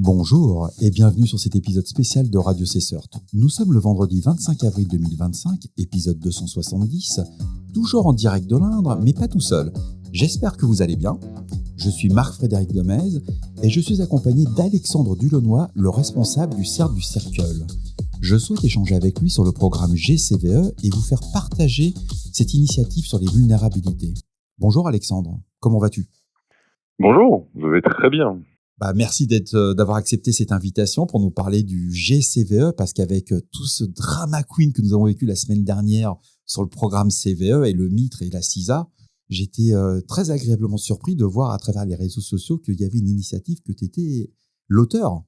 Bonjour et bienvenue sur cet épisode spécial de Radio Cessert. Nous sommes le vendredi 25 avril 2025, épisode 270, toujours en direct de l'Indre, mais pas tout seul. J'espère que vous allez bien. Je suis Marc-Frédéric Gomez et je suis accompagné d'Alexandre Dulonnoy, le responsable du CERT du Cercle. Je souhaite échanger avec lui sur le programme GCVE et vous faire partager cette initiative sur les vulnérabilités. Bonjour Alexandre, comment vas-tu ? Bonjour, je vais très bien. Merci d'avoir accepté cette invitation pour nous parler du GCVE, parce qu'avec tout ce drama queen que nous avons vécu la semaine dernière sur le programme CVE et le Mitre et la CISA, j'étais très agréablement surpris de voir à travers les réseaux sociaux qu'il y avait une initiative que tu étais l'auteur.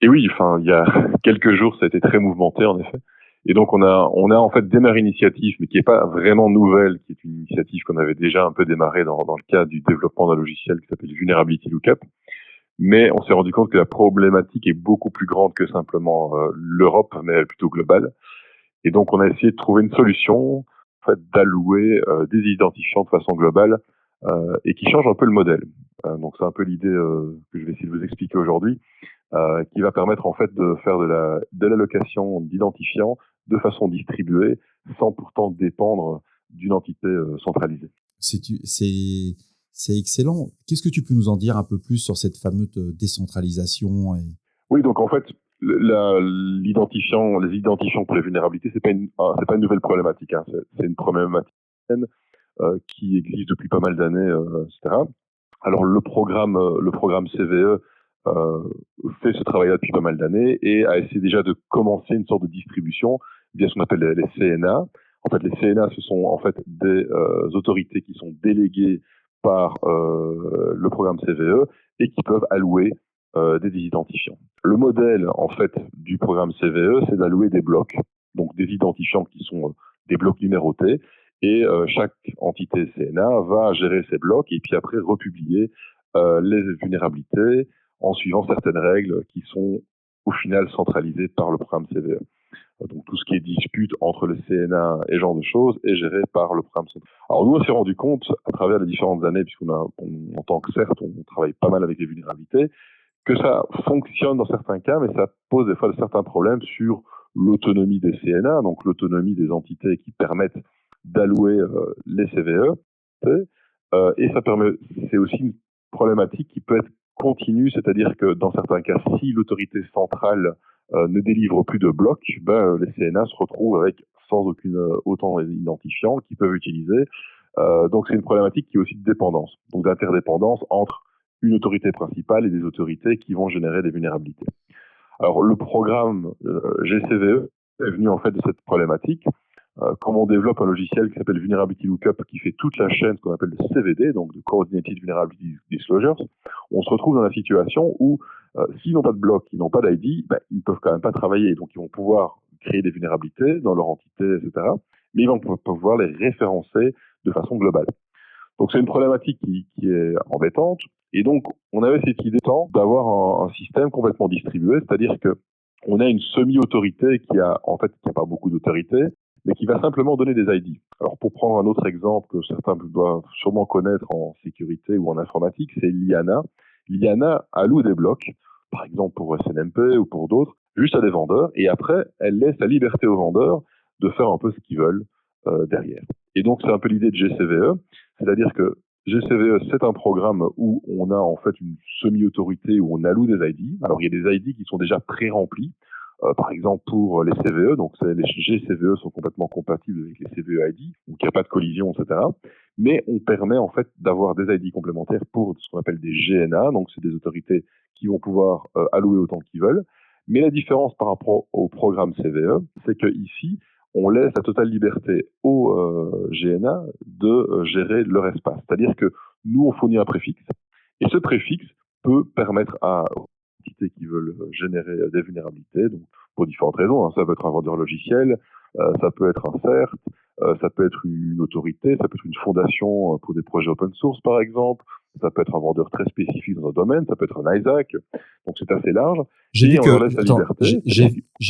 Et oui, il y a quelques jours, ça a été très mouvementé en effet. Et donc on a en fait démarré une initiative, mais qui n'est pas vraiment nouvelle, qui est une initiative qu'on avait déjà un peu démarrée dans le cadre du développement d'un logiciel qui s'appelle Vulnerability Lookup. Mais on s'est rendu compte que la problématique est beaucoup plus grande que simplement l'Europe, mais plutôt globale. Et donc on a essayé de trouver une solution, en fait, d'allouer des identifiants de façon globale et qui change un peu le modèle. Donc c'est un peu l'idée que je vais essayer de vous expliquer aujourd'hui, qui va permettre en fait de faire de l'allocation d'identifiants de façon distribuée, sans pourtant dépendre d'une entité centralisée. C'est excellent. Qu'est-ce que tu peux nous en dire un peu plus sur cette fameuse décentralisation Oui, donc en fait, les identifiants pour les vulnérabilités, c'est pas une nouvelle problématique. Hein. C'est une problématique qui existe depuis pas mal d'années, etc. Alors le programme CVE fait ce travail-là depuis pas mal d'années et a essayé déjà de commencer une sorte de distribution via ce qu'on appelle les CNA. En fait, les CNA, ce sont en fait des autorités qui sont déléguées par le programme CVE et qui peuvent allouer des identifiants. Le modèle en fait du programme CVE, c'est d'allouer des blocs, donc des identifiants qui sont des blocs numérotés. Et chaque entité CNA va gérer ces blocs et puis après republier les vulnérabilités en suivant certaines règles qui sont au final centralisées par le programme CVE. Donc tout ce qui est dispute entre le CNA et ce genre de choses est géré par le programme CVE. Alors nous, on s'est rendu compte à travers les différentes années, en tant que CERT, on travaille pas mal avec les vulnérabilités, que ça fonctionne dans certains cas, mais ça pose des fois certains problèmes sur l'autonomie des CNA, donc l'autonomie des entités qui permettent d'allouer les CVE. Et c'est aussi une problématique qui peut être continue, c'est-à-dire que dans certains cas, si l'autorité centrale ne délivre plus de blocs, les CNA se retrouvent avec sans autant d'identifiants qu'ils peuvent utiliser. Donc c'est une problématique qui est aussi de dépendance, donc d'interdépendance entre une autorité principale et des autorités qui vont générer des vulnérabilités. Alors le programme GCVE est venu en fait de cette problématique. Comme on développe un logiciel qui s'appelle Vulnerability Lookup, qui fait toute la chaîne, ce qu'on appelle le CVD, donc de Coordinated Vulnerability Disclosures, on se retrouve dans la situation où s'ils n'ont pas de bloc, ils n'ont pas d'ID, ils ne peuvent quand même pas travailler. Donc ils vont pouvoir créer des vulnérabilités dans leur entité, etc. Mais ils vont pouvoir les référencer de façon globale. Donc c'est une problématique qui est embêtante. Et donc on avait cette idée d'avoir un système complètement distribué, c'est-à-dire que on a une semi-autorité qui a pas beaucoup d'autorité, mais qui va simplement donner des ID. Alors pour prendre un autre exemple que certains doivent sûrement connaître en sécurité ou en informatique, c'est l'IANA. L'IANA alloue des blocs, par exemple pour SNMP ou pour d'autres, juste à des vendeurs, et après elle laisse la liberté aux vendeurs de faire un peu ce qu'ils veulent derrière. Et donc c'est un peu l'idée de GCVE, c'est-à-dire que GCVE, c'est un programme où on a en fait une semi-autorité où on alloue des ID. Alors il y a des ID qui sont déjà pré-remplis. Par exemple pour les CVE, donc les GCVE sont complètement compatibles avec les CVE ID, donc il n'y a pas de collision, etc. Mais on permet en fait d'avoir des ID complémentaires pour ce qu'on appelle des GNA, donc c'est des autorités qui vont pouvoir allouer autant qu'ils veulent. Mais la différence par rapport au programme CVE, c'est que ici, on laisse la totale liberté aux GNA de gérer leur espace. C'est-à-dire que nous, on fournit un préfixe, et ce préfixe peut permettre à entités qui veulent générer des vulnérabilités, donc pour différentes raisons. Ça peut être un vendeur logiciel, ça peut être un CERT, ça peut être une autorité, ça peut être une fondation pour des projets open source par exemple, ça peut être un vendeur très spécifique dans un domaine, ça peut être un ISAC, donc c'est assez large. J'ai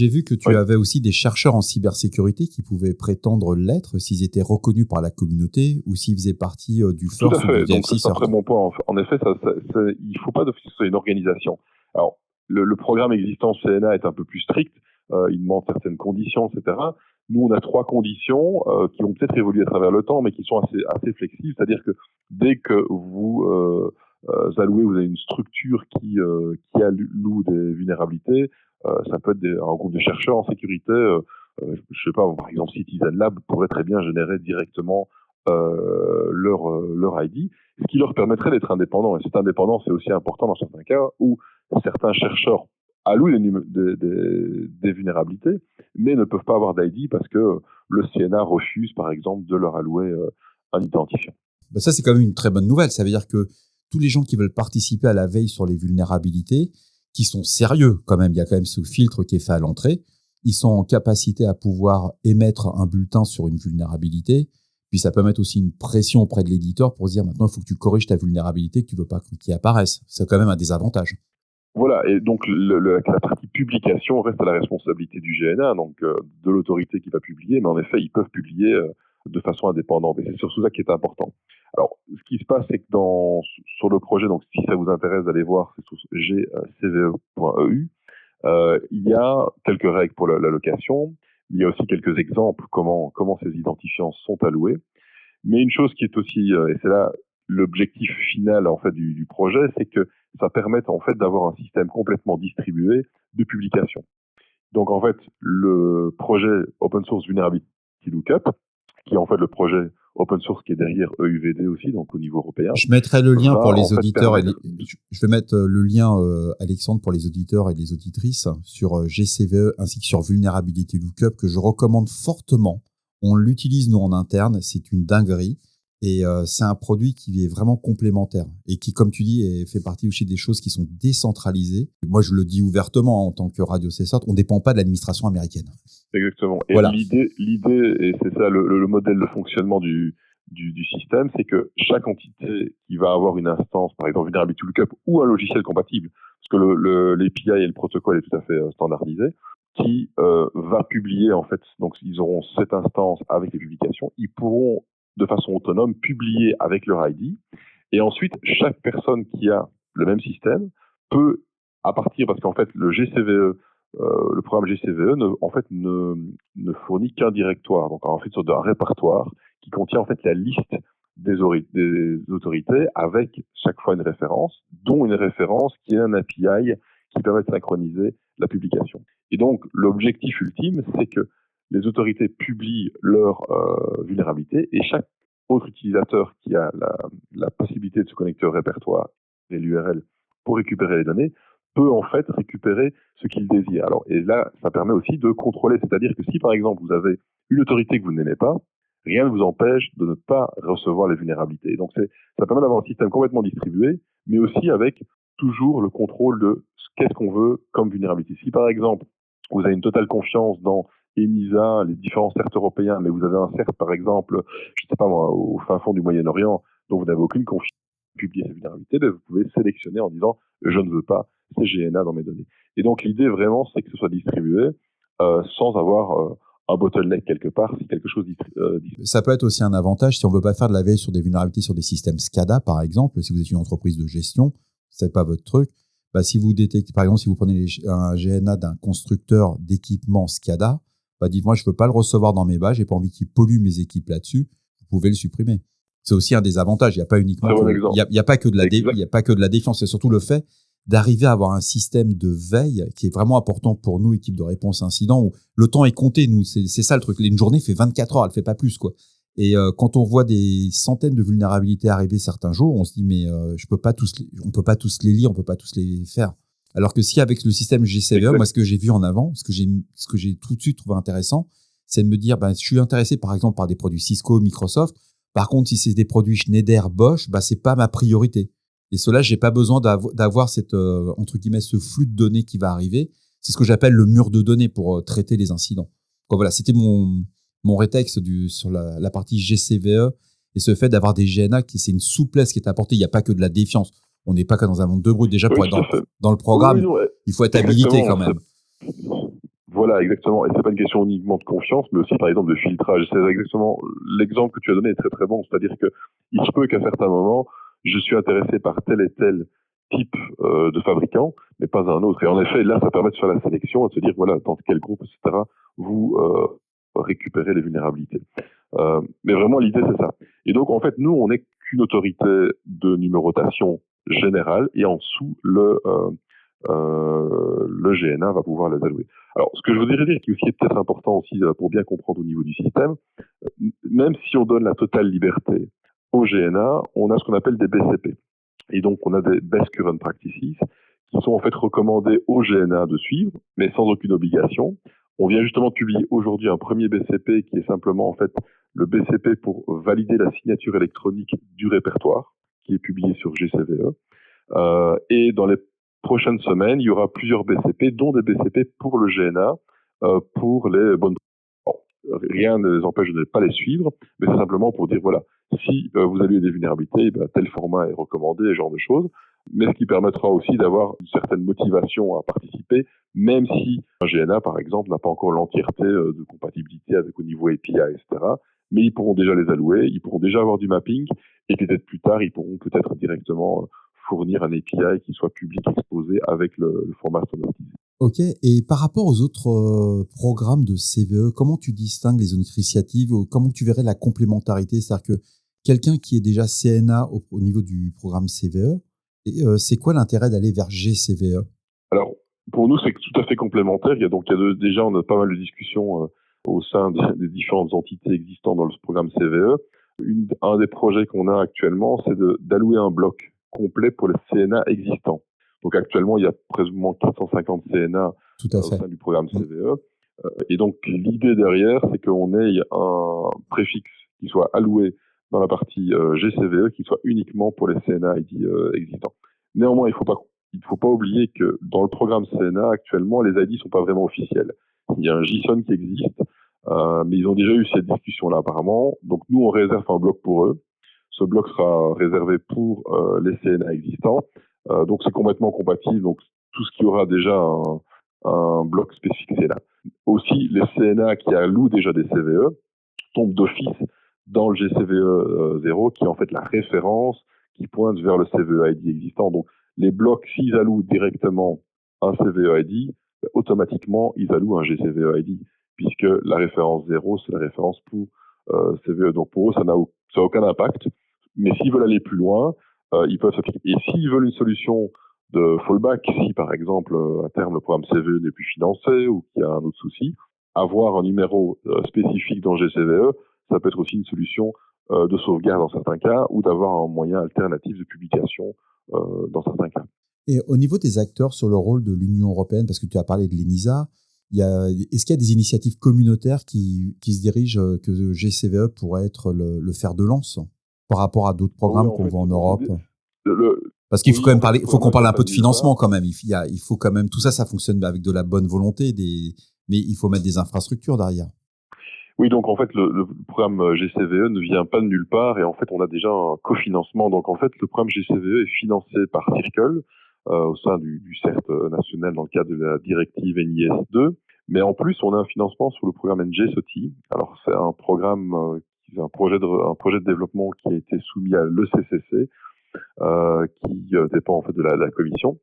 vu que tu avais aussi des chercheurs en cybersécurité qui pouvaient prétendre l'être s'ils étaient reconnus par la communauté ou s'ils faisaient partie du FIRST ou du DFC. C'est un très bon point. En effet, il ne faut pas d'office, c'est une organisation. Alors, le programme existant CNA est un peu plus strict, il demande certaines conditions, etc. Nous, on a 3 conditions qui vont peut-être évoluer à travers le temps, mais qui sont assez flexibles. C'est-à-dire que dès que vous allouez, vous avez une structure qui alloue des vulnérabilités, ça peut être un groupe de chercheurs en sécurité, je sais pas, par exemple Citizen Lab pourrait très bien générer directement leur ID, ce qui leur permettrait d'être indépendants. Et cette indépendance est aussi important dans certains cas où certains chercheurs allouent des vulnérabilités, mais ne peuvent pas avoir d'ID parce que le CNA refuse, par exemple, de leur allouer un identifiant. Ben ça, c'est quand même une très bonne nouvelle. Ça veut dire que tous les gens qui veulent participer à la veille sur les vulnérabilités, qui sont sérieux quand même, il y a quand même ce filtre qui est fait à l'entrée, ils sont en capacité à pouvoir émettre un bulletin sur une vulnérabilité. Puis ça peut mettre aussi une pression auprès de l'éditeur pour se dire maintenant il faut que tu corriges ta vulnérabilité que tu veux pas qu'il apparaisse. C'est quand même un désavantage. Voilà, et donc la partie publication reste à la responsabilité du GNA, donc de l'autorité qui va publier, mais en effet ils peuvent publier de façon indépendante, et c'est surtout ça qui est important. Alors ce qui se passe, c'est que sur le projet, donc si ça vous intéresse d'aller voir, c'est sur gcve.eu, il y a quelques règles pour l'allocation, il y a aussi quelques exemples comment ces identifiants sont alloués. Mais une chose qui est aussi, et c'est là l'objectif final en fait du projet, c'est que ça permette en fait d'avoir un système complètement distribué de publication. Donc en fait, le projet Open Source Vulnerability Lookup, qui est en fait le projet open source qui est derrière EUVD aussi, donc au niveau européen. Je mettrai le lien pour les auditeurs. Je vais mettre le lien, Alexandre, pour les auditeurs et les auditrices sur GCVE ainsi que sur Vulnerability Lookup que je recommande fortement. On l'utilise nous en interne, c'est une dinguerie. Et c'est un produit qui est vraiment complémentaire et qui, comme tu dis, fait partie aussi des choses qui sont décentralisées. Moi, je le dis ouvertement en tant que Radio CSOT, on ne dépend pas de l'administration américaine. Exactement. Et voilà. L'idée, et c'est ça le modèle de fonctionnement du système, c'est que chaque entité qui va avoir une instance, par exemple Vulnerability Lookup ou un logiciel compatible, parce que l'API et le protocole est tout à fait standardisé, qui va publier en fait, donc ils auront cette instance avec les publications, ils pourront de façon autonome publier avec leur ID, et ensuite chaque personne qui a le même système peut, à partir, parce qu'en fait le GCVE, le programme GCVE ne fournit qu'un directoire, donc en fait c'est un répertoire qui contient en fait la liste des autorités avec chaque fois une référence, dont une référence qui est un API qui permet de synchroniser la publication. Et donc l'objectif ultime, c'est que les autorités publient leur vulnérabilité et chaque autre utilisateur qui a la possibilité de se connecter au répertoire et l'URL pour récupérer les données peut en fait récupérer ce qu'il désire. Alors, et là, ça permet aussi de contrôler, c'est-à-dire que si par exemple vous avez une autorité que vous n'aimez pas, rien ne vous empêche de ne pas recevoir les vulnérabilités. Donc ça permet d'avoir un système complètement distribué, mais aussi avec toujours le contrôle de qu'est-ce qu'on veut comme vulnérabilité. Si par exemple vous avez une totale confiance dans ENISA, les différents CERT européens, mais vous avez un CERT par exemple, je ne sais pas moi, au fin fond du Moyen-Orient, dont vous n'avez aucune confiance à publier ces vulnérabilités, ben vous pouvez sélectionner en disant je ne veux pas ces GNA dans mes données. Et donc l'idée vraiment, c'est que ce soit distribué sans avoir un bottleneck quelque part, si quelque chose Ça peut être aussi un avantage si on veut pas faire de la veille sur des vulnérabilités sur des systèmes SCADA, par exemple, si vous êtes une entreprise de gestion, c'est pas votre truc. Bah, si vous détectez, par exemple, si vous prenez un GNA d'un constructeur d'équipement SCADA, bah, dites-moi, je veux pas le recevoir dans mes bases, j'ai pas envie qu'il pollue mes équipes là-dessus, vous pouvez le supprimer. C'est aussi un des avantages. Il n'y a pas uniquement, il y a pas que de la défiance, c'est surtout le fait d'arriver à avoir un système de veille qui est vraiment important pour nous, équipe de réponse incident, où le temps est compté. Nous, c'est ça le truc. Une journée fait 24 heures, elle fait pas plus, quoi. Et quand on voit des centaines de vulnérabilités arriver certains jours, on se dit mais on peut pas tous les lire, on peut pas tous les faire. Alors que si avec le système GCVE, moi ce que j'ai vu en avant, ce que j'ai tout de suite trouvé intéressant, c'est de me dire je suis intéressé par exemple par des produits Cisco, Microsoft. Par contre, si c'est des produits Schneider, Bosch, c'est pas ma priorité. Et cela, j'ai pas besoin d'avoir cette entre guillemets ce flux de données qui va arriver. C'est ce que j'appelle le mur de données pour traiter les incidents. Donc voilà, c'était mon rétexte sur la partie GCVE et ce fait d'avoir des GNA, c'est une souplesse qui est apportée. Il n'y a pas que de la défiance. On n'est pas que dans un monde de brut. Déjà, pour être dans le programme, il faut être habilité quand même. Voilà, exactement. Et c'est pas une question uniquement de confiance, mais aussi, par exemple, de filtrage. C'est exactement l'exemple que tu as donné est très, très bon. C'est-à-dire que il se peut qu'à certains moments, je suis intéressé par tel et tel type de fabricant, mais pas un autre. Et en effet, là, ça permet de faire la sélection et de se dire, voilà, dans quel groupe, etc., vous récupérez les vulnérabilités. Mais vraiment, l'idée, c'est ça. Et donc, en fait, nous, on n'est qu'une autorité de numérotation générale, et en dessous, le GNA va pouvoir les allouer. Alors, ce que je voudrais dire, qui aussi est peut-être important aussi pour bien comprendre au niveau du système, même si on donne la totale liberté au GNA, on a ce qu'on appelle des BCP. Et donc, on a des Best Current Practices qui sont en fait recommandés au GNA de suivre, mais sans aucune obligation. On vient justement de publier aujourd'hui un premier BCP qui est simplement en fait le BCP pour valider la signature électronique du répertoire, qui est publié sur GCVE. Et dans les prochaines semaines, il y aura plusieurs BCP, dont des BCP pour le GNA, pour les bonnes. Bon, rien ne les empêche de ne pas les suivre, mais c'est simplement pour dire, voilà, si vous avez des vulnérabilités, ben, tel format est recommandé, ce genre de choses, mais ce qui permettra aussi d'avoir une certaine motivation à participer, même si un GNA, par exemple, n'a pas encore l'entièreté de compatibilité avec au niveau API, etc. Mais ils pourront déjà les allouer, ils pourront déjà avoir du mapping, et peut-être plus tard, ils pourront peut-être directement fournir un API qui soit public exposé avec le format standardisé. Ok, et par rapport aux autres programmes de CVE, comment tu distingues les autres initiatives, comment tu verrais la complémentarité? C'est-à-dire que quelqu'un qui est déjà CNA au niveau du programme CVE, c'est quoi l'intérêt d'aller vers GCVE? Alors, pour nous, c'est tout à fait complémentaire. Déjà, on a pas mal de discussions au sein des différentes entités existantes dans le programme CVE. Un des projets qu'on a actuellement, c'est d'allouer un bloc complet pour les CNA existants. Donc actuellement, il y a presque 450 CNA Tout à au fait. sein du programme CVE. Et donc, l'idée derrière, c'est qu'on ait un préfixe qui soit alloué dans la partie GCVE, qui soit uniquement pour les CNA ID existants. Néanmoins, il ne faut pas oublier que dans le programme CNA, actuellement, les ID ne sont pas vraiment officiels. Il y a un JSON qui existe, mais ils ont déjà eu cette discussion-là apparemment. Donc, nous, on réserve un bloc pour eux. Ce bloc sera réservé pour les CNA existants. Donc, c'est complètement compatible. Donc, tout ce qui aura déjà un bloc spécifique CNA. Aussi, les CNA qui allouent déjà des CVE tombent d'office dans le GCVE 0, qui est en fait la référence qui pointe vers le CVE ID existant. Donc, les blocs, s'ils allouent directement un CVE ID, automatiquement, ils allouent un GCVE ID, puisque la référence 0, c'est la référence pour CVE. Donc, pour eux, ça n'a aucun impact. Mais s'ils veulent aller plus loin, ils peuvent s'appliquer. Et s'ils veulent une solution de fallback, si par exemple, à terme, le programme CVE n'est plus financé ou qu'il y a un autre souci, avoir un numéro spécifique dans GCVE, ça peut être aussi une solution de sauvegarde dans certains cas, ou d'avoir un moyen alternatif de publication dans certains cas. Et au niveau des acteurs sur le rôle de l'Union européenne, parce que tu as parlé de l'ENISA, est-ce qu'il y a des initiatives communautaires qui se dirigent, que GCVE pourrait être le fer de lance par rapport à d'autres programmes qu'on voit en Europe? Parce qu'il faut quand même parler, faut qu'on parle un peu de financement quand même. Il faut quand même, tout ça, ça fonctionne avec de la bonne volonté, mais il faut mettre des infrastructures derrière. Oui, donc en fait, le programme GCVE ne vient pas de nulle part, et en fait, on a déjà un cofinancement. Donc en fait, le programme GCVE est financé par Circle au sein du CERT national dans le cadre de la directive NIS 2. Mais en plus, on a un financement sur le programme NGSOTI. Alors c'est un programme, un projet de développement qui a été soumis à l'ECCC, qui dépend en fait de la commission.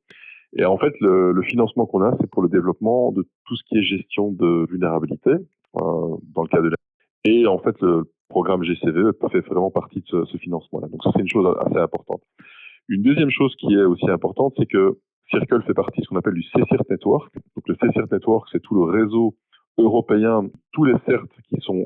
Et en fait, le financement qu'on a, c'est pour le développement de tout ce qui est gestion de vulnérabilité dans le cadre de la... Et en fait, le programme GCVE fait vraiment partie de ce financement-là. Donc ça, c'est une chose assez importante. Une deuxième chose qui est aussi importante, c'est que Circle fait partie de ce qu'on appelle du CCIRT Network. Donc le CCIRT Network, c'est tout le réseau européen, tous les CERT qui sont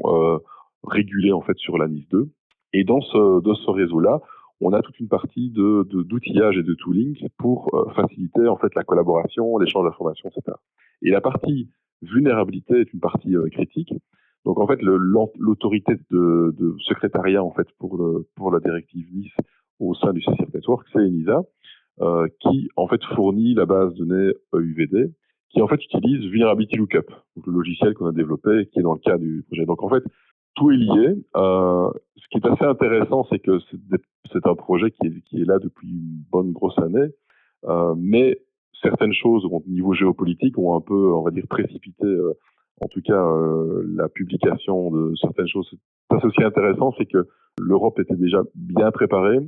régulés en fait sur la NIS 2. Et dans ce réseau-là, on a toute une partie d'outillage et de tooling pour faciliter en fait la collaboration, l'échange d'informations, etc. Et la partie vulnérabilité est une partie critique. Donc en fait, l'autorité de secrétariat en fait pour la directive NIS au sein du CCIRT Network, c'est ENISA, qui en fait fournit la base de données EUVD, qui en fait utilise Vulnerability Lookup, donc le logiciel qu'on a développé, qui est dans le cadre du projet. Donc en fait, tout est lié. Ce qui est assez intéressant, c'est que c'est un projet qui est là depuis une bonne grosse année, mais certaines choses au niveau géopolitique ont un peu, on va dire, précipité, en tout cas, la publication de certaines choses. Ça, c'est aussi intéressant, c'est que l'Europe était déjà bien préparée.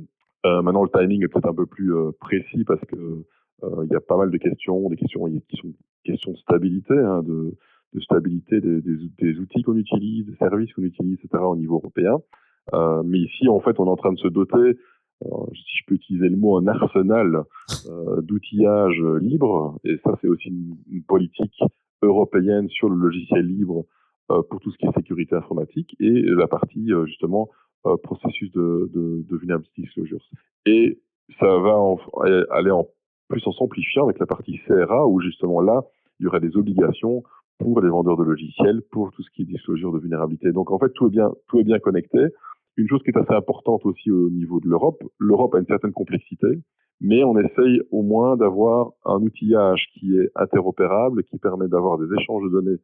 Maintenant, le timing est peut-être un peu plus précis parce que il y a pas mal de questions, des questions qui sont questions de stabilité, hein, de stabilité des outils qu'on utilise, des services qu'on utilise, etc. au niveau européen. Mais ici, en fait, on est en train de se doter, si je peux utiliser le mot, un arsenal d'outillage libre. Et ça, c'est aussi une politique européenne sur le logiciel libre pour tout ce qui est sécurité informatique et la partie justement processus de vulnerability disclosures. Et ça va aller en plus en s'amplifiant avec la partie CRA où justement là, il y aurait des obligations pour les vendeurs de logiciels, pour tout ce qui est disclosure de vulnérabilité. Donc en fait, tout est bien connecté. Une chose qui est assez importante aussi au niveau de l'Europe, l'Europe a une certaine complexité, mais on essaye au moins d'avoir un outillage qui est interopérable, qui permet d'avoir des échanges de données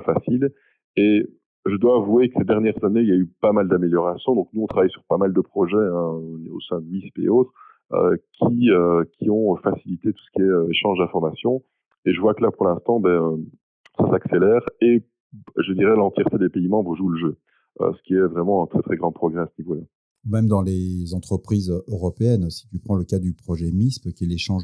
faciles. Et je dois avouer que ces dernières années, il y a eu pas mal d'améliorations. Donc nous, on travaille sur pas mal de projets au sein de MISP et autres qui ont facilité tout ce qui est échange d'informations. Et je vois que là, pour l'instant, ça s'accélère et je dirais l'entièreté des pays membres jouent le jeu, ce qui est vraiment un très très grand progrès à ce niveau-là. Même dans les entreprises européennes, si tu prends le cas du projet MISP, qui est l'échange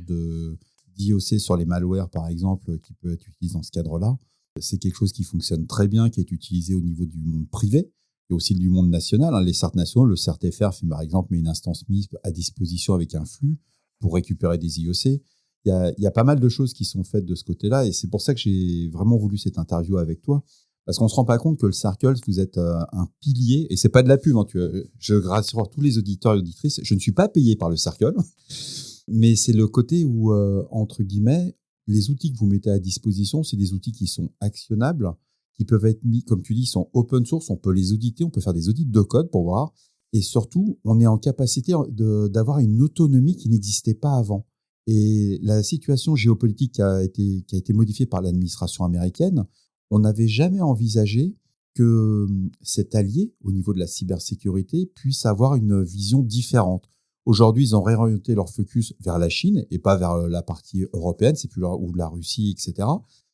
d'IOC sur les malwares, par exemple, qui peut être utilisé dans ce cadre-là, c'est quelque chose qui fonctionne très bien, qui est utilisé au niveau du monde privé et aussi du monde national. Les CERT nationaux, le CERT-FR, par exemple, met une instance MISP à disposition avec un flux pour récupérer des IOC. Il y a pas mal de choses qui sont faites de ce côté-là et c'est pour ça que j'ai vraiment voulu cette interview avec toi. Parce qu'on ne se rend pas compte que le Circle, vous êtes un pilier, et c'est pas de la pub, hein, je rassure tous les auditeurs et auditrices, je ne suis pas payé par le Circle, mais c'est le côté où, entre guillemets, les outils que vous mettez à disposition, c'est des outils qui sont actionnables, qui peuvent être mis, comme tu dis, ils sont open source, on peut les auditer, on peut faire des audits de code pour voir, et surtout, on est en capacité d'avoir une autonomie qui n'existait pas avant. Et la situation géopolitique qui a été modifiée par l'administration américaine, on n'avait jamais envisagé que cet allié, au niveau de la cybersécurité, puisse avoir une vision différente. Aujourd'hui, ils ont réorienté leur focus vers la Chine et pas vers la partie européenne, c'est plus ou la Russie, etc.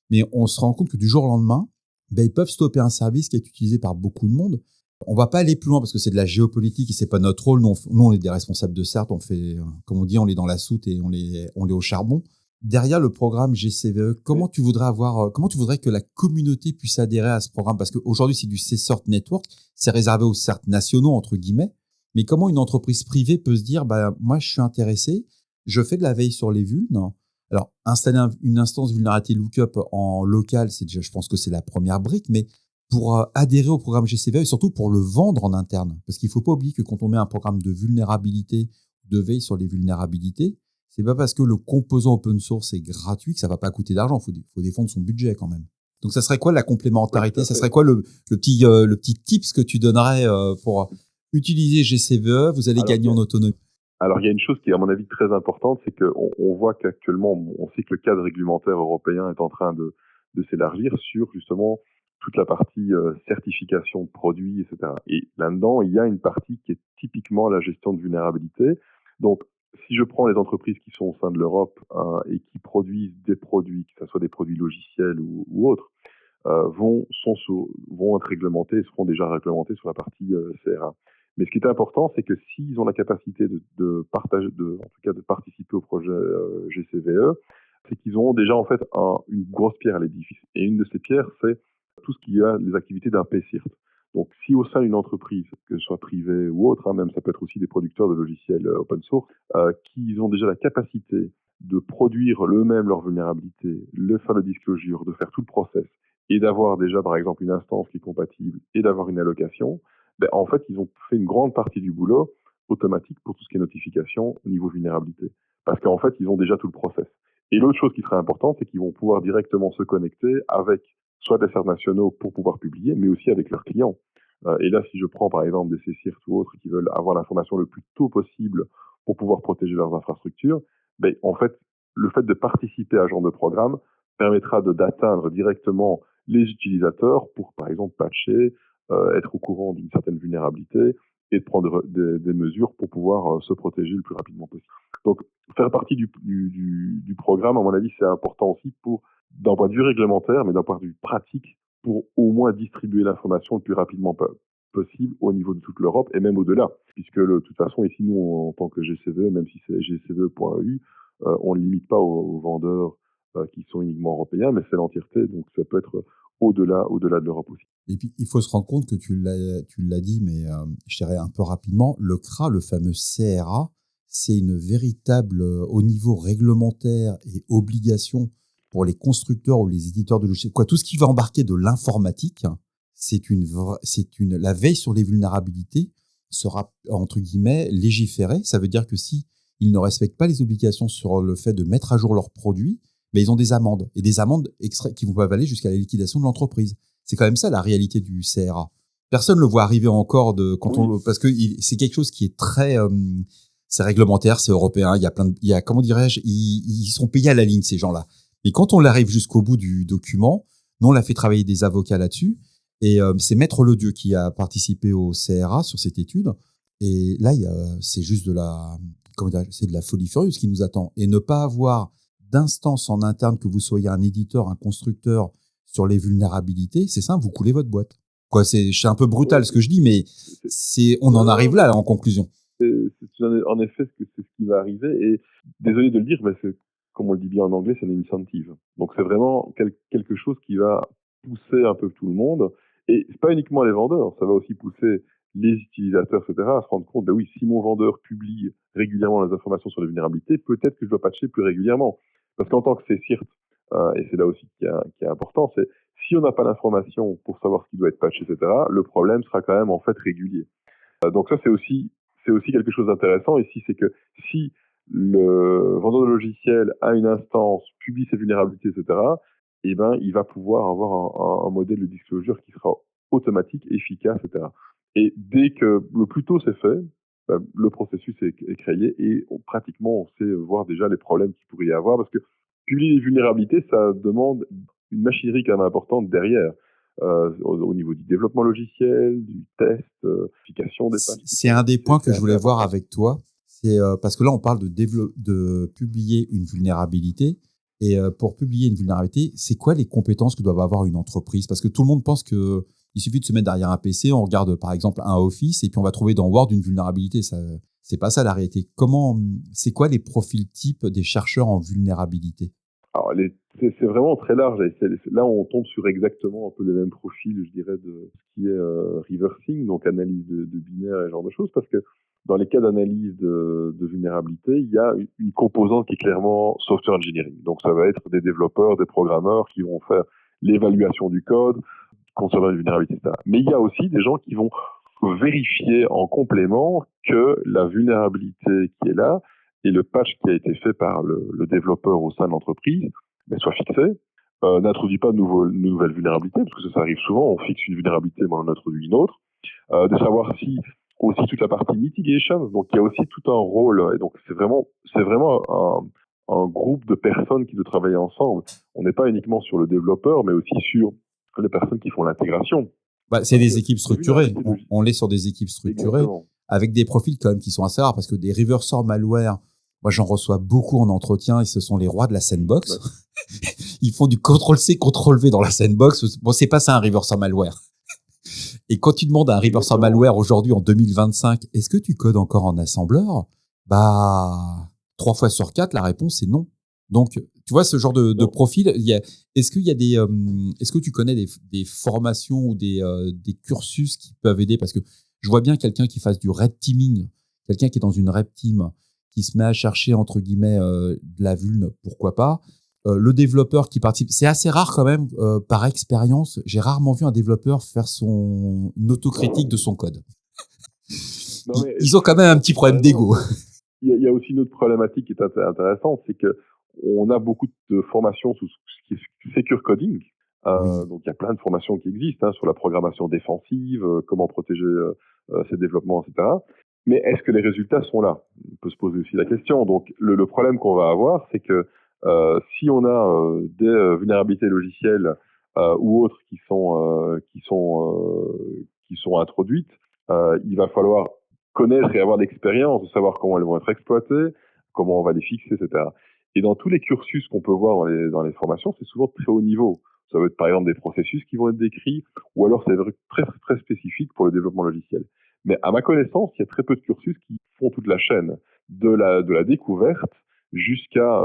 Mais on se rend compte que du jour au lendemain, ils peuvent stopper un service qui est utilisé par beaucoup de monde. On va pas aller plus loin parce que c'est de la géopolitique et c'est pas notre rôle. Nous, on est des responsables de CERT. On fait, comme on dit, on est dans la soute et on est au charbon. Derrière le programme GCVE, comment tu voudrais que la communauté puisse adhérer à ce programme? Parce qu'aujourd'hui, c'est du CERT Network, c'est réservé aux CERT nationaux, entre guillemets. Mais comment une entreprise privée peut se dire, moi, je suis intéressé, je fais de la veille sur les vulnes. Alors, installer une instance Vulnerability Lookup en local, je pense que c'est la première brique, mais pour adhérer au programme GCVE et surtout pour le vendre en interne. Parce qu'il ne faut pas oublier que quand on met un programme de vulnérabilité, de veille sur les vulnérabilités, c'est pas parce que le composant open source est gratuit que ça va pas coûter d'argent. Il faut défendre son budget quand même. Donc, ça serait quoi la complémentarité? Ça serait quoi le petit tips que tu donnerais pour utiliser GCVE? Vous allez gagner en autonomie. Alors, il y a une chose qui est, à mon avis, très importante, c'est qu'on voit qu'actuellement, on sait que le cadre réglementaire européen est en train de s'élargir sur, justement, toute la partie certification de produits, etc. Et là-dedans, il y a une partie qui est typiquement la gestion de vulnérabilité. Donc, si je prends les entreprises qui sont au sein de l'Europe et qui produisent des produits, que ce soit des produits logiciels ou autres, vont être réglementés, seront déjà réglementés sur la partie CRA. Mais ce qui est important, c'est que s'ils ont la capacité de partager, en tout cas de participer au projet GCVE, c'est qu'ils ont déjà en fait une grosse pierre à l'édifice. Et une de ces pierres, c'est tout ce qui a les activités d'un PCIRT. Donc, si au sein d'une entreprise, que ce soit privée ou autre, même ça peut être aussi des producteurs de logiciels open source, qui ont déjà la capacité de produire eux-mêmes leur vulnérabilité, de faire le disclosure, de faire tout le process, et d'avoir déjà, par exemple, une instance qui est compatible et d'avoir une allocation, en fait, ils ont fait une grande partie du boulot automatique pour tout ce qui est notification au niveau vulnérabilité. Parce qu'en fait, ils ont déjà tout le process. Et l'autre chose qui serait importante, c'est qu'ils vont pouvoir directement se connecter avec soit des CERT nationaux pour pouvoir publier, mais aussi avec leurs clients. Et là, si je prends par exemple des CSIRT ou autres qui veulent avoir l'information le plus tôt possible pour pouvoir protéger leurs infrastructures, en fait, le fait de participer à ce genre de programme permettra d'atteindre directement les utilisateurs pour, par exemple, patcher, être au courant d'une certaine vulnérabilité et de prendre des mesures pour pouvoir se protéger le plus rapidement possible. Donc, faire partie du programme, à mon avis, c'est important aussi d'un point de vue réglementaire, mais d'un point de vue pratique, pour au moins distribuer l'information le plus rapidement possible au niveau de toute l'Europe et même au-delà. Puisque de toute façon, ici, nous, en tant que GCVE, même si c'est gcve.eu, on ne limite pas aux vendeurs qui sont uniquement européens, mais c'est l'entièreté. Donc ça peut être au-delà de l'Europe aussi. Et puis, il faut se rendre compte que tu l'as dit, mais je dirais un peu rapidement, le CRA, le fameux CRA, c'est une véritable, au niveau réglementaire et obligation pour les constructeurs ou les éditeurs de logiciels, tout ce qui va embarquer de l'informatique, la veille sur les vulnérabilités sera, entre guillemets, légiférée. Ça veut dire que si ils ne respectent pas les obligations sur le fait de mettre à jour leurs produits, mais ils ont des amendes, et des amendes qui vont aller jusqu'à la liquidation de l'entreprise. C'est quand même ça la réalité du CRA. Personne ne le voit arriver encore parce que c'est quelque chose qui est très, c'est réglementaire, c'est européen. Comment dirais-je, ils sont payés à la ligne, ces gens-là. Mais quand on arrive jusqu'au bout du document, nous on l'a fait travailler des avocats là-dessus, et c'est Maître Ledieu qui a participé au CRA sur cette étude. Et là, c'est juste c'est de la folie furieuse qui nous attend. Et ne pas avoir d'instance en interne, que vous soyez un éditeur, un constructeur, sur les vulnérabilités, c'est simple, vous coulez votre boîte. C'est un peu brutal ce que je dis, mais on en arrive là en conclusion. En effet, c'est ce qui va arriver. Et désolé de le dire, mais c'est, comme on le dit bien en anglais, c'est une incentive. Donc c'est vraiment quelque chose qui va pousser un peu tout le monde. Et c'est pas uniquement les vendeurs, ça va aussi pousser les utilisateurs, etc., à se rendre compte, oui, si mon vendeur publie régulièrement les informations sur les vulnérabilités, peut-être que je dois patcher plus régulièrement. Parce qu'en tant que CSIRT, et c'est là aussi qui est important, c'est si on n'a pas l'information pour savoir ce qui doit être patché, etc., le problème sera quand même en fait régulier. Donc ça, c'est aussi quelque chose d'intéressant ici, c'est que si le vendeur de logiciel a une instance, publie ses vulnérabilités, etc., il va pouvoir avoir un modèle de disclosure qui sera automatique, efficace, etc. Et dès que le plus tôt c'est fait, le processus est créé et pratiquement on sait voir déjà les problèmes qu'il pourrait y avoir, parce que publier les vulnérabilités, ça demande une machinerie quand même importante derrière. Au niveau du développement logiciel, du test, application des pages. C'est un des points que je voulais voir avec toi. C'est parce que là, on parle de publier une vulnérabilité. Et pour publier une vulnérabilité, c'est quoi les compétences que doit avoir une entreprise? Parce que tout le monde pense qu'il suffit de se mettre derrière un PC, on regarde par exemple un Office et puis on va trouver dans Word une vulnérabilité. C'est pas ça la réalité. C'est quoi les profils types des chercheurs en vulnérabilité? Alors, c'est vraiment très large. Et là, on tombe sur exactement un peu les mêmes profils, je dirais, de ce qui est reversing, donc analyse de binaire et ce genre de choses, parce que dans les cas d'analyse de vulnérabilité, il y a une composante qui est clairement software engineering. Donc, ça va être des développeurs, des programmeurs qui vont faire l'évaluation du code concernant les vulnérabilités, etc. Mais il y a aussi des gens qui vont vérifier en complément que la vulnérabilité qui est là et le patch qui a été fait par le développeur au sein de l'entreprise soit fixé, n'introduit pas de nouvelles vulnérabilités, parce que ça arrive souvent, on fixe une vulnérabilité, mais on en introduit une autre, de savoir si aussi toute la partie mitigation, donc il y a aussi tout un rôle, et donc c'est vraiment un groupe de personnes qui doivent travailler ensemble. On n'est pas uniquement sur le développeur, mais aussi sur les personnes qui font l'intégration. C'est des équipes structurées. On est sur des équipes structurées. Exactement. Avec des profils quand même qui sont assez rares, parce que des reversor malware, moi j'en reçois beaucoup en entretien, et ce sont les rois de la sandbox. Ouais. Ils font du CTRL-C, CTRL-V dans la sandbox. Bon, c'est pas ça un reversor malware. Et quand tu demandes à un reversor malware aujourd'hui en 2025, est-ce que tu codes encore en assembleur? 3 fois sur 4, la réponse est non. Donc, tu vois, ce genre de profil, est-ce que tu connais des formations ou des cursus qui peuvent aider? Parce que je vois bien quelqu'un qui fasse du red teaming, quelqu'un qui est dans une red team, qui se met à chercher, entre guillemets, de la vulne, pourquoi pas. Le développeur qui participe, c'est assez rare quand même, par expérience, j'ai rarement vu un développeur faire son autocritique de son code. Ils ont quand même un petit problème d'ego. Il y a aussi une autre problématique qui est intéressante, c'est que on a beaucoup de formations sur ce qui est secure coding. Oui. Donc il y a plein de formations qui existent sur la programmation défensive, comment protéger ses développements, etc. Mais est-ce que les résultats sont là? On peut se poser aussi la question. Donc le problème qu'on va avoir, c'est que si on a des vulnérabilités logicielles ou autres qui sont introduites, il va falloir connaître et avoir l'expérience de savoir comment elles vont être exploitées, comment on va les fixer, etc. Et dans tous les cursus qu'on peut voir dans les formations, c'est souvent de très haut niveau. Ça va être par exemple des processus qui vont être décrits, ou alors c'est très, très spécifique pour le développement logiciel. Mais à ma connaissance, il y a très peu de cursus qui font toute la chaîne, de la découverte jusqu'à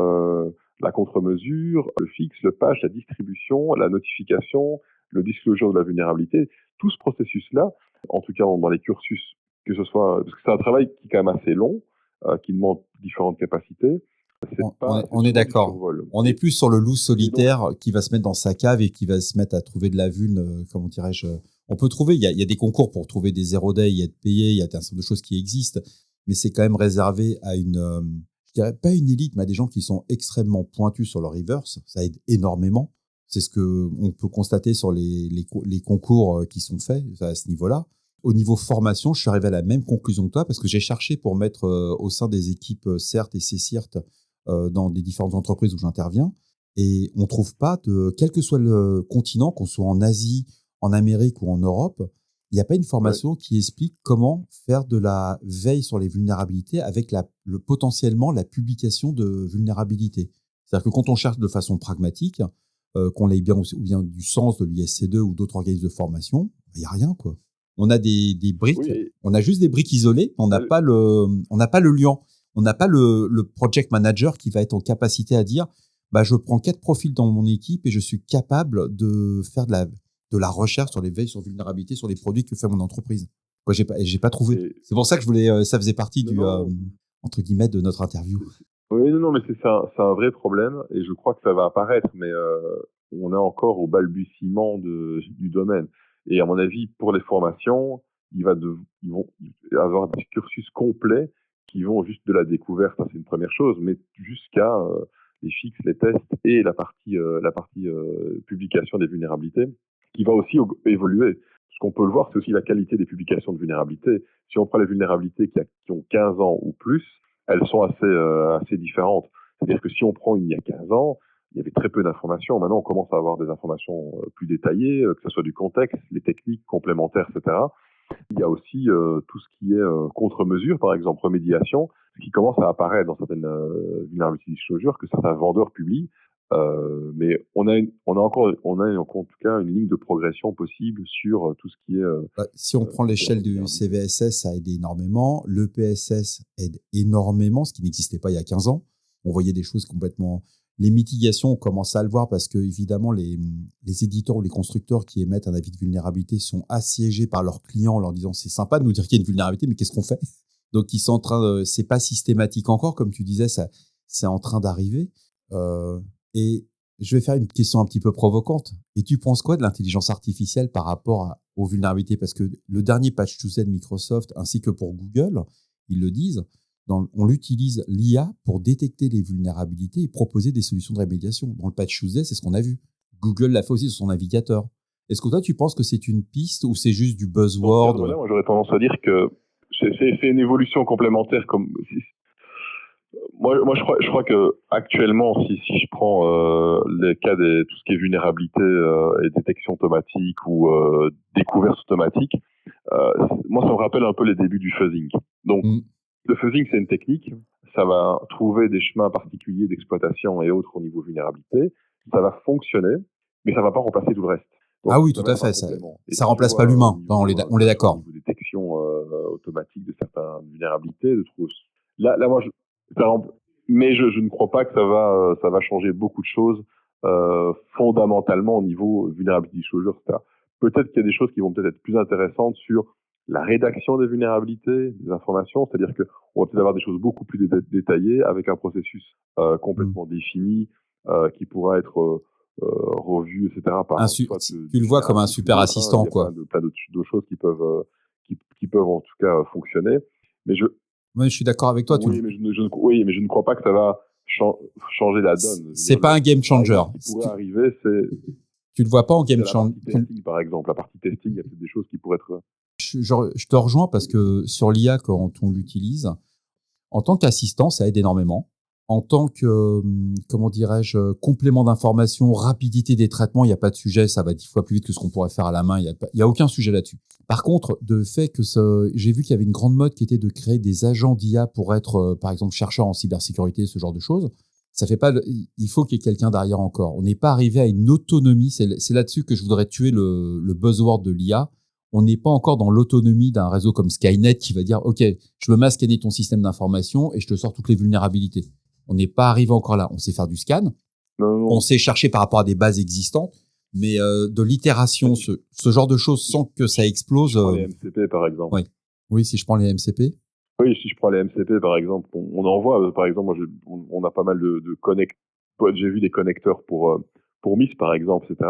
la contre-mesure, le fixe, le patch, la distribution, la notification, le disclosure de la vulnérabilité. Tout ce processus-là, en tout cas dans les cursus, que ce soit, parce que c'est un travail qui est quand même assez long, qui demande différentes capacités. On est d'accord. On est plus sur le loup solitaire qui va se mettre dans sa cave et qui va se mettre à trouver de la vulne, comment dirais-je. On peut trouver, il y a des concours pour trouver des zero day, il y a de payer, il y a un certain nombre de choses qui existent, mais c'est quand même réservé à je dirais pas une élite, mais à des gens qui sont extrêmement pointus sur le reverse. Ça aide énormément. C'est ce que on peut constater sur les concours qui sont faits à ce niveau-là. Au niveau formation, je suis arrivé à la même conclusion que toi parce que j'ai cherché pour mettre au sein des équipes CERT et CCIRT dans des différentes entreprises où j'interviens, et on trouve pas quel que soit le continent, qu'on soit en Asie, en Amérique ou en Europe, il n'y a pas une formation qui explique comment faire de la veille sur les vulnérabilités avec potentiellement la publication de vulnérabilités. C'est-à-dire que quand on cherche de façon pragmatique, qu'on ait bien ou bien du sens de l'ISC2 ou d'autres organismes de formation, il n'y a rien, quoi. On a des briques, on a juste des briques isolées, on n'a pas le lien. On n'a pas le project manager qui va être en capacité à dire je prends 4 profils dans mon équipe et je suis capable de faire de la recherche sur les veilles sur vulnérabilité sur les produits que fait mon entreprise. Quoi, j'ai pas trouvé. C'est pour ça que je voulais, ça faisait partie entre guillemets de notre interview. Oui, non, mais c'est un vrai problème et je crois que ça va apparaître, mais on est encore au balbutiement du domaine. Et à mon avis, pour les formations, ils vont avoir des cursus complets qui vont juste de la découverte, ça c'est une première chose, mais jusqu'à les fixes, les tests et la partie publication des vulnérabilités, qui va aussi évoluer. Ce qu'on peut le voir, c'est aussi la qualité des publications de vulnérabilités. Si on prend les vulnérabilités qui ont 15 ans ou plus, elles sont assez différentes. C'est-à-dire que si on prend il y a 15 ans, il y avait très peu d'informations. Maintenant, on commence à avoir des informations plus détaillées, que ce soit du contexte, les techniques complémentaires, etc. Il y a aussi tout ce qui est contre-mesure, par exemple remédiation, qui commence à apparaître dans certaines vulnerability disclosures que certains vendeurs publient. Mais on a en tout cas une ligne de progression possible sur tout ce qui est. Si on prend l'échelle du CVSS, ça aide énormément. Le PSS aide énormément, ce qui n'existait pas il y a 15 ans. On voyait des choses complètement. Les mitigations, on commence à le voir parce que évidemment les éditeurs ou les constructeurs qui émettent un avis de vulnérabilité sont assiégés par leurs clients en leur disant c'est sympa de nous dire qu'il y a une vulnérabilité, mais qu'est-ce qu'on fait? Donc ils sont en train c'est pas systématique encore, comme tu disais, ça c'est en train d'arriver. Et je vais faire une question un petit peu provocante. Et tu penses quoi de l'intelligence artificielle par rapport aux vulnérabilités? Parce que le dernier patch 2Z de Microsoft ainsi que pour Google, ils le disent. On utilise l'IA pour détecter les vulnérabilités et proposer des solutions de rémédiation. Dans le patch 2Z, c'est ce qu'on a vu. Google l'a fait aussi sur son navigateur. Est-ce que toi, tu penses que c'est une piste ou c'est juste du buzzword? Moi, j'aurais tendance à dire que c'est une évolution complémentaire. Moi, je crois que actuellement, si je prends les cas de tout ce qui est vulnérabilité et détection automatique ou découverte automatique, moi, ça me rappelle un peu les débuts du fuzzing. Donc, le fuzzing, c'est une technique. Ça va trouver des chemins particuliers d'exploitation et autres au niveau vulnérabilité. Ça va fonctionner, mais ça va pas remplacer tout le reste. Donc, ah oui, tout à fait. Ça remplace pas l'humain. On est d'accord. Au niveau détection automatique de certaines vulnérabilités, là, moi, mais je ne crois pas que ça va changer beaucoup de choses fondamentalement au niveau vulnerability disclosure, etc. Peut-être qu'il y a des choses qui vont peut-être être plus intéressantes sur la rédaction des vulnérabilités, des informations, c'est-à-dire qu'on va peut-être avoir des choses beaucoup plus détaillées avec un processus complètement défini qui pourra être revu, etc. Tu le vois comme un super assistant, quoi. Plein d'autres choses qui peuvent en tout cas fonctionner. Mais je suis d'accord avec toi. Mais je ne crois pas que ça va changer la donne. C'est pas un game changer. Ce qui pourrait arriver, c'est. Tu le vois pas en game changer. Par exemple, la partie testing, il y a peut-être des choses qui pourraient être. Je te rejoins parce que sur l'IA, quand on l'utilise, en tant qu'assistant, ça aide énormément. En tant que, comment dirais-je, complément d'information, rapidité des traitements, il n'y a pas de sujet, ça va 10 fois plus vite que ce qu'on pourrait faire à la main, il y a aucun sujet là-dessus. Par contre, de fait que j'ai vu qu'il y avait une grande mode qui était de créer des agents d'IA pour être, par exemple, chercheurs en cybersécurité, ce genre de choses. Ça fait pas. Il faut qu'il y ait quelqu'un derrière encore. On n'est pas arrivé à une autonomie. C'est là-dessus que je voudrais tuer le buzzword de l'IA. On n'est pas encore dans l'autonomie d'un réseau comme Skynet qui va dire OK, je me mets à scanner ton système d'information et je te sors toutes les vulnérabilités. On n'est pas arrivé encore là. On sait faire du scan. Non. On sait chercher par rapport à des bases existantes, mais de l'itération, ce genre de choses sans que ça explose. Les MCP par exemple. Oui, si je prends les MCP. Oui, si je prends les MCP par exemple, on en voit par exemple, on a pas mal de connecteurs. J'ai vu des connecteurs pour MIS par exemple, etc.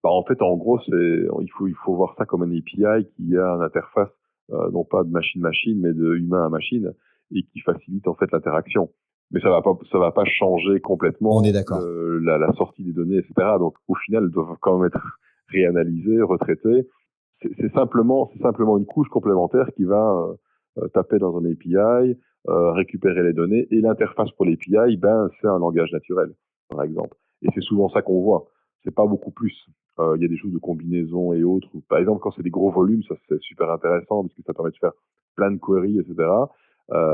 Bah, en fait, en gros, il faut voir ça comme un API qui a une interface non pas de machine-machine, mais de humain à machine et qui facilite en fait l'interaction. Mais ça va pas changer complètement On est d'accord. la sortie des données, etc. Donc au final, elles doivent quand même être réanalysées, retraitées. C'est simplement une couche complémentaire qui va taper dans un API, récupérer les données, et l'interface pour l'API, c'est un langage naturel, par exemple. Et c'est souvent ça qu'on voit. C'est pas beaucoup plus. Il y a des choses de combinaison et autres. Par exemple, quand c'est des gros volumes, ça c'est super intéressant parce que ça permet de faire plein de queries, etc.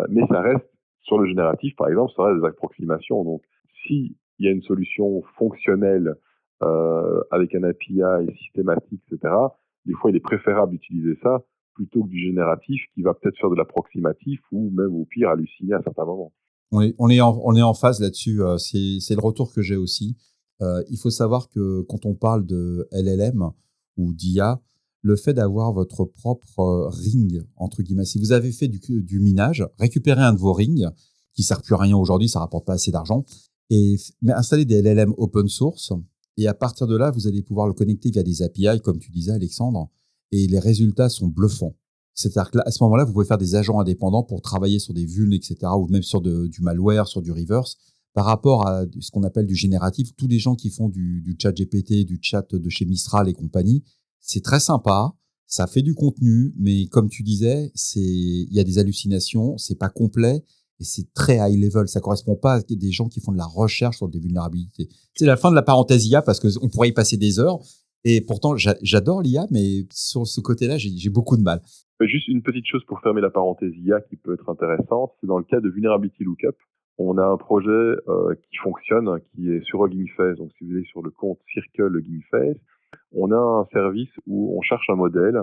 Mais ça reste, sur le génératif, par exemple, ça reste des approximations. Donc, s'il y a une solution fonctionnelle avec un API systématique, etc., des fois, il est préférable d'utiliser ça plutôt que du génératif qui va peut-être faire de l'approximatif ou même au pire halluciner à certains moments. On est en phase là-dessus. C'est le retour que j'ai aussi. Il faut savoir que quand on parle de LLM ou d'IA, le fait d'avoir votre propre ring, entre guillemets, si vous avez fait du minage, récupérez un de vos rings qui ne sert plus à rien aujourd'hui, ça ne rapporte pas assez d'argent, mais installez des LLM open source et à partir de là, vous allez pouvoir le connecter via des API, comme tu disais, Alexandre, et les résultats sont bluffants. C'est-à-dire qu'à ce moment-là, vous pouvez faire des agents indépendants pour travailler sur des vulnes, etc., ou même sur du malware, sur du reverse. Par rapport à ce qu'on appelle du génératif, tous les gens qui font du chat GPT, du chat de chez Mistral et compagnie, c'est très sympa, ça fait du contenu, mais comme tu disais, il y a des hallucinations, c'est pas complet et c'est très high level. Ça correspond pas à des gens qui font de la recherche sur des vulnérabilités. C'est la fin de la parenthèse IA parce qu'on pourrait y passer des heures. Et pourtant, j'adore l'IA, mais sur ce côté-là, j'ai beaucoup de mal. Juste une petite chose pour fermer la parenthèse IA qui peut être intéressante, c'est dans le cas de Vulnerability Lookup. On a un projet qui fonctionne, qui est sur Hugging Face. Donc, si vous allez sur le compte Circle Hugging Face, on a un service où on cherche un modèle.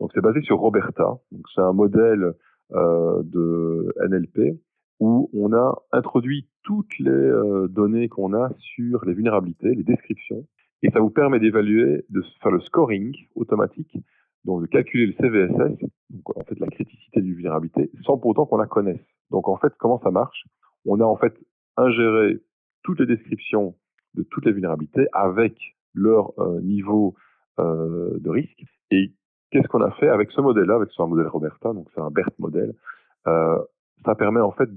Donc, c'est basé sur Roberta. Donc, c'est un modèle de NLP où on a introduit toutes les données qu'on a sur les vulnérabilités, les descriptions, et ça vous permet d'évaluer, de faire le scoring automatique, donc de calculer le CVSS, donc en fait la criticité d'une vulnérabilité, sans pour autant qu'on la connaisse. Donc en fait, comment ça marche? On a en fait ingéré toutes les descriptions de toutes les vulnérabilités avec leur niveau de risque. Et qu'est-ce qu'on a fait avec ce modèle-là, avec un modèle Roberta, donc c'est un BERT modèle, ça permet en fait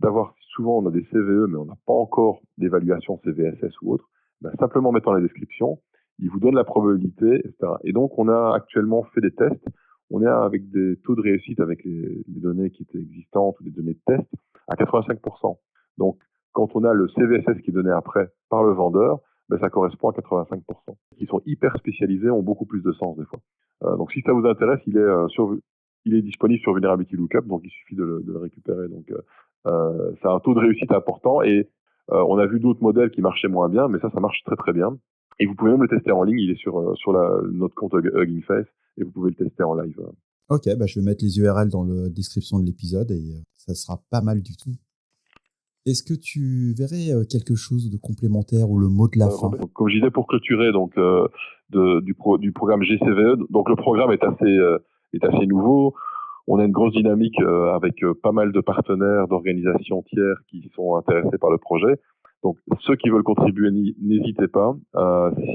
d'avoir, souvent on a des CVE, mais on n'a pas encore d'évaluation CVSS ou autre, simplement en mettant les descriptions, il vous donne la probabilité, etc. Et donc, on a actuellement fait des tests. On est avec des taux de réussite avec les données qui étaient existantes ou des données de test à 85%. Donc, quand on a le CVSS qui est donné après par le vendeur, ça correspond à 85%. Qui sont hyper spécialisés, ont beaucoup plus de sens des fois. Donc, si ça vous intéresse, il est disponible sur Vulnerability Lookup, donc il suffit de le récupérer. Donc, c'est un taux de réussite important et on a vu d'autres modèles qui marchaient moins bien, mais ça marche très très bien. Et vous pouvez même le tester en ligne, il est sur notre compte Hugging Face et vous pouvez le tester en live. Ok, je vais mettre les URL dans la description de l'épisode et ça sera pas mal du tout. Est-ce que tu verrais quelque chose de complémentaire ou le mot de la fin? Comme je disais, pour clôturer donc, du programme GCVE, donc le programme est assez nouveau. On a une grosse dynamique avec pas mal de partenaires, d'organisations tiers qui sont intéressés par le projet. Donc, ceux qui veulent contribuer, n'hésitez pas.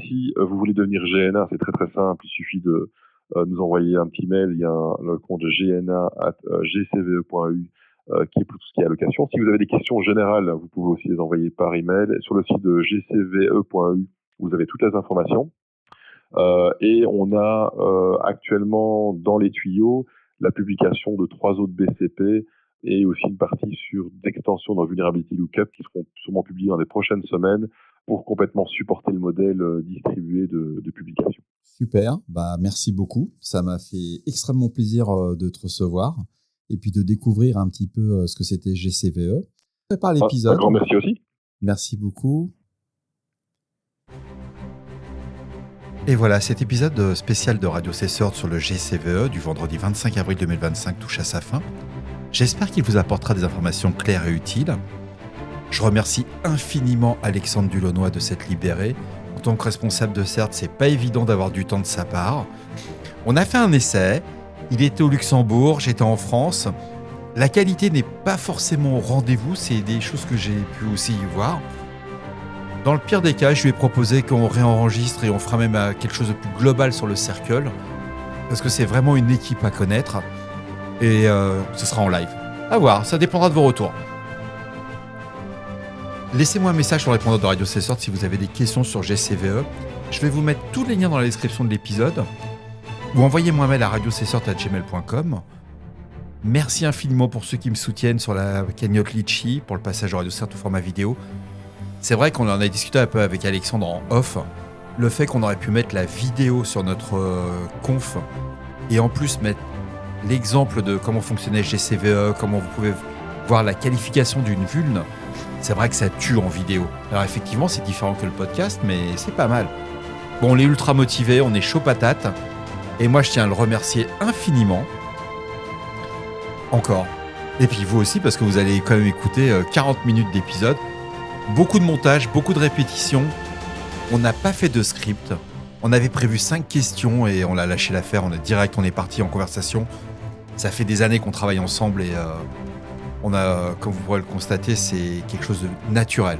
Si vous voulez devenir GNA, c'est très très simple. Il suffit de nous envoyer un petit mail. Il y a le compte gna@gcve.eu qui est pour tout ce qui est allocation. Si vous avez des questions générales, vous pouvez aussi les envoyer par email. Sur le site de gcve.eu, vous avez toutes les informations. Et on a actuellement dans les tuyaux la publication de 3 autres BCP et aussi une partie sur d'extensions dans Vulnerability Lookup qui seront sûrement publiées dans les prochaines semaines pour complètement supporter le modèle distribué de publication. Super, merci beaucoup. Ça m'a fait extrêmement plaisir de te recevoir et puis de découvrir un petit peu ce que c'était GCVE. Prépare l'épisode. Un grand merci aussi. Merci beaucoup. Et voilà, cet épisode spécial de Radio Cesseur sur le GCVE du vendredi 25 avril 2025 touche à sa fin. J'espère qu'il vous apportera des informations claires et utiles. Je remercie infiniment Alexandre Dulaunoy de s'être libéré. En tant que responsable de CERT, c'est pas évident d'avoir du temps de sa part. On a fait un essai. Il était au Luxembourg, j'étais en France. La qualité n'est pas forcément au rendez-vous, c'est des choses que j'ai pu aussi y voir. Dans le pire des cas, je lui ai proposé qu'on réenregistre et on fera même quelque chose de plus global sur le Cercle, parce que c'est vraiment une équipe à connaître, et ce sera en live. À voir, ça dépendra de vos retours. Laissez-moi un message sur le répondeur de Radio Cesseur si vous avez des questions sur GCVE. Je vais vous mettre tous les liens dans la description de l'épisode, ou envoyez-moi un mail à radiocesseur@gmail.com. Merci infiniment pour ceux qui me soutiennent sur la cagnotte Litchi pour le passage de Radio Cesseur au format vidéo. C'est vrai qu'on en a discuté un peu avec Alexandre en off, le fait qu'on aurait pu mettre la vidéo sur notre conf et en plus mettre l'exemple de comment fonctionnait GCVE, comment vous pouvez voir la qualification d'une vulne, c'est vrai que ça tue en vidéo. Alors effectivement, c'est différent que le podcast, mais c'est pas mal. Bon, on est ultra motivés, on est chaud patate, et moi je tiens à le remercier infiniment. Encore. Et puis vous aussi, parce que vous allez quand même écouter 40 minutes d'épisode. Beaucoup de montage, beaucoup de répétitions. On n'a pas fait de script. On avait prévu 5 questions et on l'a lâché l'affaire. On est parti en conversation. Ça fait des années qu'on travaille ensemble et on a, comme vous pourrez le constater, c'est quelque chose de naturel.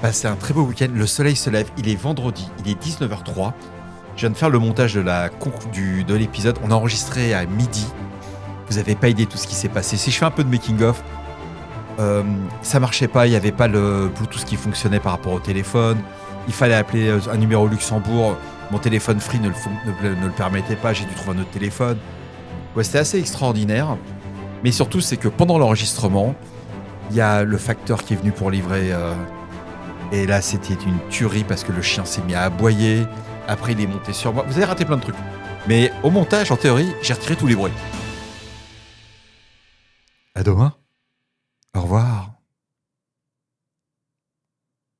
Passez un très beau week-end. Le soleil se lève. Il est vendredi. Il est 19h03. Je viens de faire le montage de l'épisode. On a enregistré à midi. Vous n'avez pas idée de tout ce qui s'est passé. Si je fais un peu de making-of, ça marchait pas, il n'y avait pas le Bluetooth qui fonctionnait par rapport au téléphone. Il fallait appeler un numéro Luxembourg. Mon téléphone Free ne le permettait pas. J'ai dû trouver un autre téléphone. Ouais, c'était assez extraordinaire. Mais surtout, c'est que pendant l'enregistrement, il y a le facteur qui est venu pour livrer. Et là, c'était une tuerie parce que le chien s'est mis à aboyer. Après, il est monté sur moi. Vous avez raté plein de trucs. Mais au montage, en théorie, j'ai retiré tous les bruits. À demain. Au revoir.